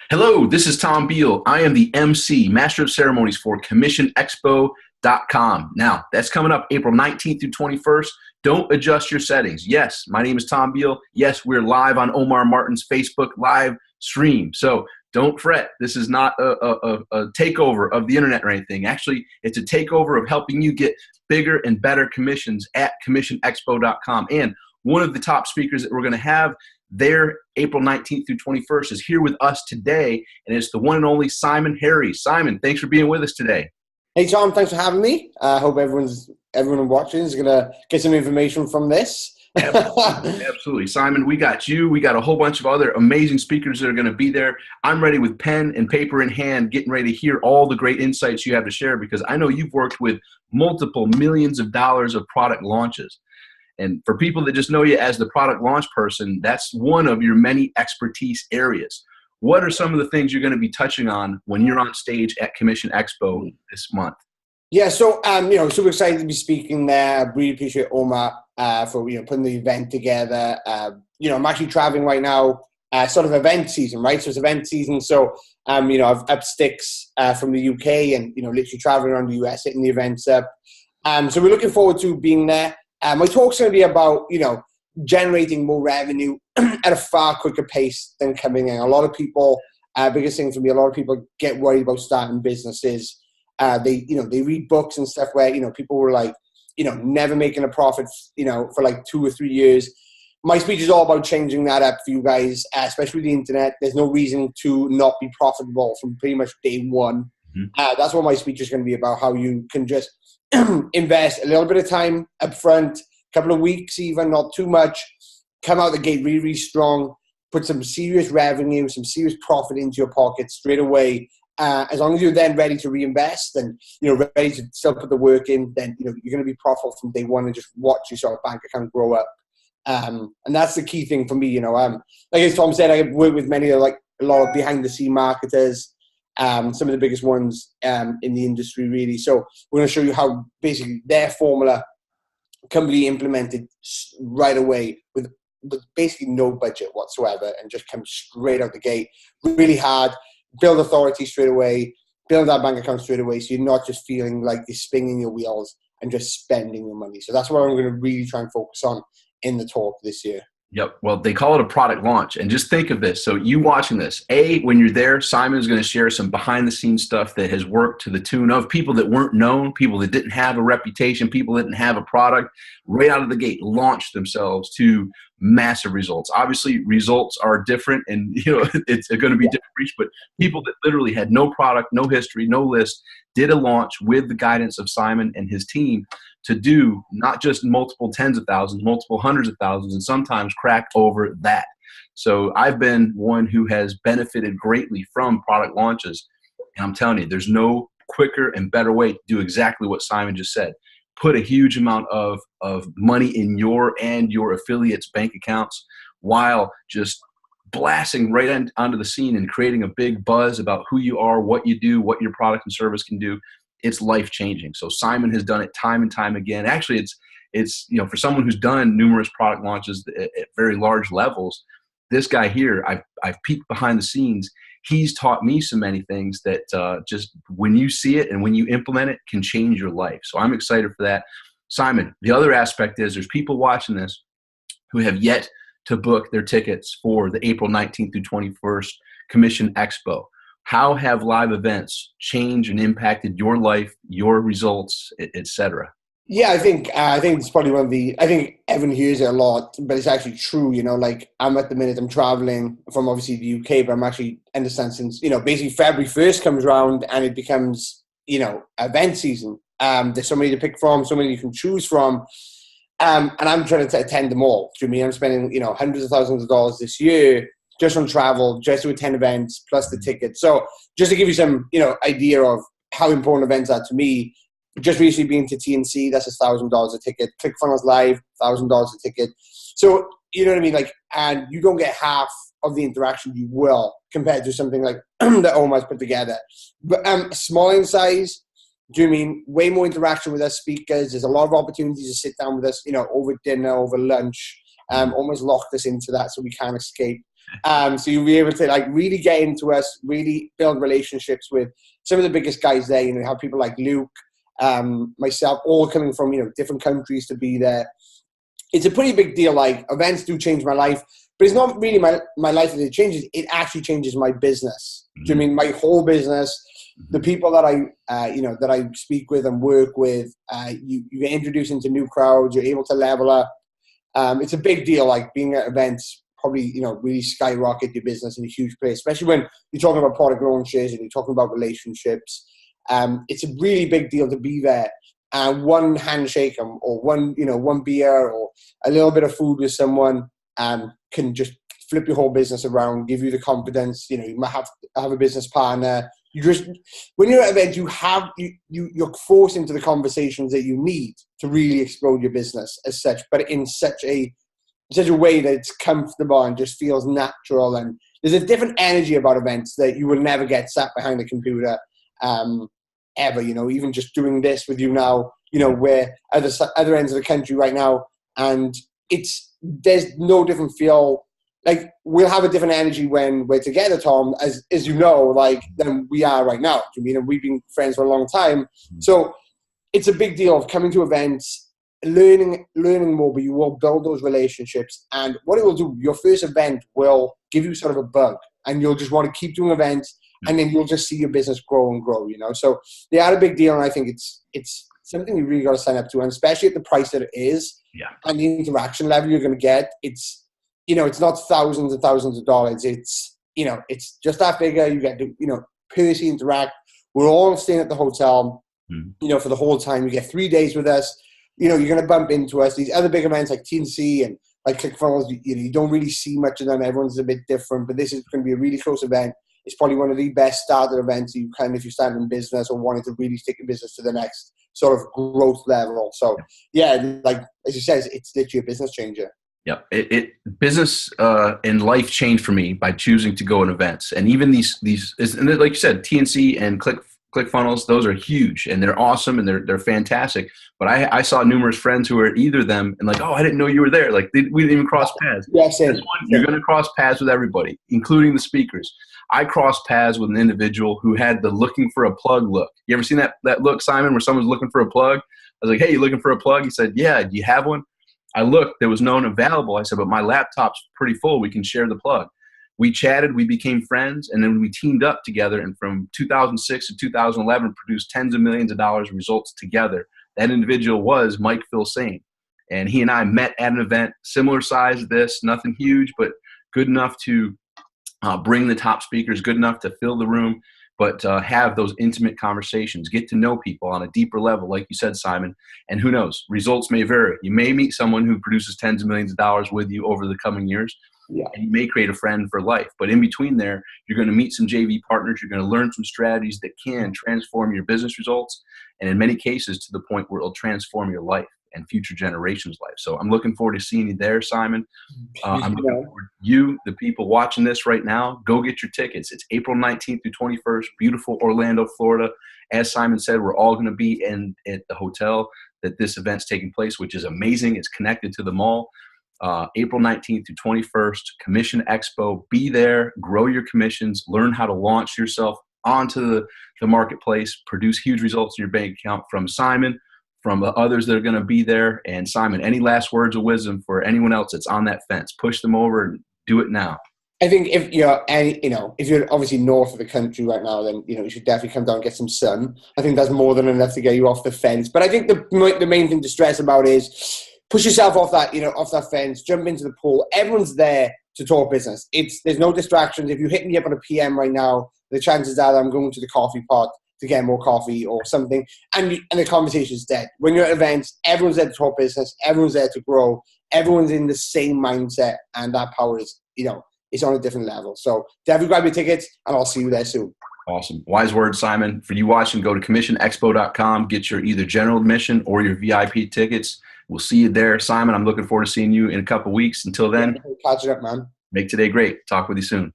Hello, this is Tom Beal. I am the MC, Master of Ceremonies for CommissionExpo.com. Now, that's coming up April 19th through 21st. Don't adjust your settings. Yes, my name is Tom Beal. Yes, we're live on Omar Martin's Facebook live stream. So don't fret. This is not a takeover of the internet or anything. Actually, it's a takeover of helping you get bigger and better commissions at CommissionExpo.com. And one of the top speakers that we're going to have there April 19th through 21st is here with us today, and it's the one and only Simon Harries. Simon, thanks for being with us today. Hey Tom, thanks for having me. I hope everyone watching is gonna get some information from this. Absolutely. Simon, we got you. We got a whole bunch of other amazing speakers that are going to be there. I'm ready with pen and paper in hand, getting ready to hear all the great insights you have to share, because I know you've worked with multiple millions of dollars of product launches. And for people that just know you as the product launch person, that's one of your many expertise areas. What are some of the things you're going to be touching on when you're on stage at Commission Expo this month? Yeah, so super excited to be speaking there. Really appreciate Omar for putting the event together. I'm actually traveling right now, sort of event season, right? So it's event season. So I've up sticks from the UK and literally traveling around the US, hitting the events up. So we're looking forward to being there. My talk's going to be about, generating more revenue at a far quicker pace than coming in. A lot of people, biggest thing for me, a lot of people get worried about starting businesses. They read books and stuff where, people were like, never making a profit, for like 2 or 3 years. My speech is all about changing that up for you guys, especially with the internet. There's no reason to not be profitable from pretty much day one. Mm-hmm. That's what my speech is going to be about, how you can just invest a little bit of time up front, a couple of weeks even, not too much, come out the gate really, really strong, put some serious revenue, some serious profit into your pocket straight away. As long as you're then ready to reinvest and ready to still put the work in, then you're going to be profitable from day one and just watch your sort of bank account grow up. And that's the key thing for me. Like as Tom said, I work with many a lot of behind the scene marketers. Some of the biggest ones in the industry, really. So we're going to show you how basically their formula can be implemented right away with basically no budget whatsoever and just come straight out the gate, really hard, build authority straight away, build that bank account straight away, so you're not just feeling like you're spinning your wheels and just spending your money. So that's what I'm going to really try and focus on in the talk this year. Yep. Well, they call it a product launch. And just think of this. So you watching this, when you're there, Simon is going to share some behind the scenes stuff that has worked to the tune of people that weren't known, people that didn't have a reputation, people that didn't have a product, right out of the gate, launched themselves to massive results. Obviously, results are different and, it's going to be different for each, but people that literally had no product, no history, no list, did a launch with the guidance of Simon and his team to do not just multiple tens of thousands, multiple hundreds of thousands, and sometimes crack over that. So I've been one who has benefited greatly from product launches. And I'm telling you, there's no quicker and better way to do exactly what Simon just said. Put a huge amount of money in your and your affiliates' bank accounts while just blasting right onto the scene and creating a big buzz about who you are, what you do, what your product and service can do. It's life-changing. So Simon has done it time and time again. Actually, it's for someone who's done numerous product launches at very large levels, this guy here, I've peeked behind the scenes. He's taught me so many things that just when you see it and when you implement it can change your life. So I'm excited for that. Simon, the other aspect is there's people watching this who have yet to book their tickets for the April 19th through 21st Commission Expo. How have live events changed and impacted your life, your results, et cetera? Yeah, I think it's probably I think everyone hears it a lot, but it's actually true. Like I'm at the minute, I'm traveling from obviously the UK, but I'm actually understand since, basically February 1st comes around and it becomes, event season. There's so many to pick from, so many you can choose from. And I'm trying to attend them all. Do you mean I'm spending, hundreds of thousands of dollars this year just on travel, just to attend events, plus the tickets. So just to give you some, idea of how important events are to me, just recently being to TNC, that's $1,000 a ticket. ClickFunnels Live, $1,000 a ticket. So, you know what I mean? Like, and you don't get half of the interaction you will compared to something like that Omar's put together. But small in size, do you mean way more interaction with us speakers? There's a lot of opportunities to sit down with us, over dinner, over lunch, almost locked us into that so we can't escape. So you'll be able to like really get into us, really build relationships with some of the biggest guys there. You know, have people like Luke, myself, all coming from, you know, different countries to be there. It's a pretty big deal. Like, events do change my life, but it's not really my life that it changes. It actually changes my business. Do you mean my whole business? The people that that I speak with and work with, you get introduced into new crowds. You're able to level up. It's a big deal. Like, being at events probably, you know, really skyrocket your business in a huge place, especially when you're talking about product launches and you're talking about relationships. It's a really big deal to be there. One handshake or one beer or a little bit of food with someone can just flip your whole business around, give you the confidence. You know, you might have a business partner. You just, when you're at an event, you're forced into the conversations that you need to really explode your business as such, but in such a way that it's comfortable and just feels natural. And there's a different energy about events that you will never get sat behind a computer ever. You know, even just doing this with you now, you know, we're at the other ends of the country right now, and there's no different feel. Like, we'll have a different energy when we're together, Tom, as you know, like, than we are right now. I mean, and we've been friends for a long time. So it's a big deal of coming to events, learning more, but you will build those relationships. And what it will do, your first event will give you sort of a bug, and you'll just want to keep doing events, and then you'll just see your business grow and grow, you know? So they are a big deal, and I think it's something you really got to sign up to, and especially at the price that it is, and the interaction level you're going to get. It's, you know, it's not thousands and thousands of dollars. It's, you know, it's just that figure. You get to, you know, personally interact. We're all staying at the hotel, you know, for the whole time. You get 3 days with us. You know, you're going to bump into us. These other big events like TNC and like ClickFunnels, you don't really see much of them. Everyone's a bit different, but this is going to be a really close event. It's probably one of the best starter events you can if you start in business or wanted to really take your business to the next sort of growth level. So, yeah, like, as you said, it's literally a business changer. Yeah, business and life changed for me by choosing to go in events, and even these, and like you said, TNC and ClickFunnels, those are huge and they're awesome and they're fantastic. But I saw numerous friends who were at either of them and like, oh, I didn't know you were there. Like, we didn't even cross paths. Yes, you're going to cross paths with everybody, including the speakers. I crossed paths with an individual who had the looking for a plug look. You ever seen that look, Simon, where someone's looking for a plug? I was like, hey, you looking for a plug? He said, yeah. Do you have one? I looked, there was none available. I said, but my laptop's pretty full. We can share the plug. We chatted, we became friends, and then we teamed up together. And from 2006 to 2011, produced tens of millions of dollars results together. That individual was Mike Filsaime. And he and I met at an event, similar size to this, nothing huge, but good enough to bring the top speakers, good enough to fill the room, but have those intimate conversations, get to know people on a deeper level, like you said, Simon. And who knows, results may vary. You may meet someone who produces tens of millions of dollars with you over the coming years, and you may create a friend for life. But in between there, you're going to meet some JV partners. You're going to learn some strategies that can transform your business results, and in many cases to the point where it'll transform your life and future generations' life. So I'm looking forward to seeing you there, Simon. I'm looking forward to you, the people watching this right now. Go get your tickets. It's April 19th through 21st, beautiful Orlando, Florida. As Simon said, we're all going to be at the hotel that this event's taking place, which is amazing. It's connected to the mall. April 19th to 21st, Commission Expo. Be there, grow your commissions, learn how to launch yourself onto the marketplace, produce huge results in your bank account from Simon, from the others that are going to be there. And Simon, any last words of wisdom for anyone else that's on that fence? Push them over and do it now. I think if you're obviously north of the country right now, then you should definitely come down and get some sun. I think that's more than enough to get you off the fence. But I think the main thing to stress about is push yourself off that fence, jump into the pool. Everyone's there to talk business. There's no distractions. If you hit me up on a PM right now, the chances are that I'm going to the coffee pot to get more coffee or something, and the conversation's dead. When you're at events, everyone's there to talk business. Everyone's there to grow. Everyone's in the same mindset, and that power is, it's on a different level. So definitely grab your tickets, and I'll see you there soon. Awesome. Wise words, Simon. For you watching, go to commissionexpo.com, get your either general admission or your VIP tickets. We'll see you there. Simon, I'm looking forward to seeing you in a couple of weeks. Until then, catch it up, man. Make today great. Talk with you soon.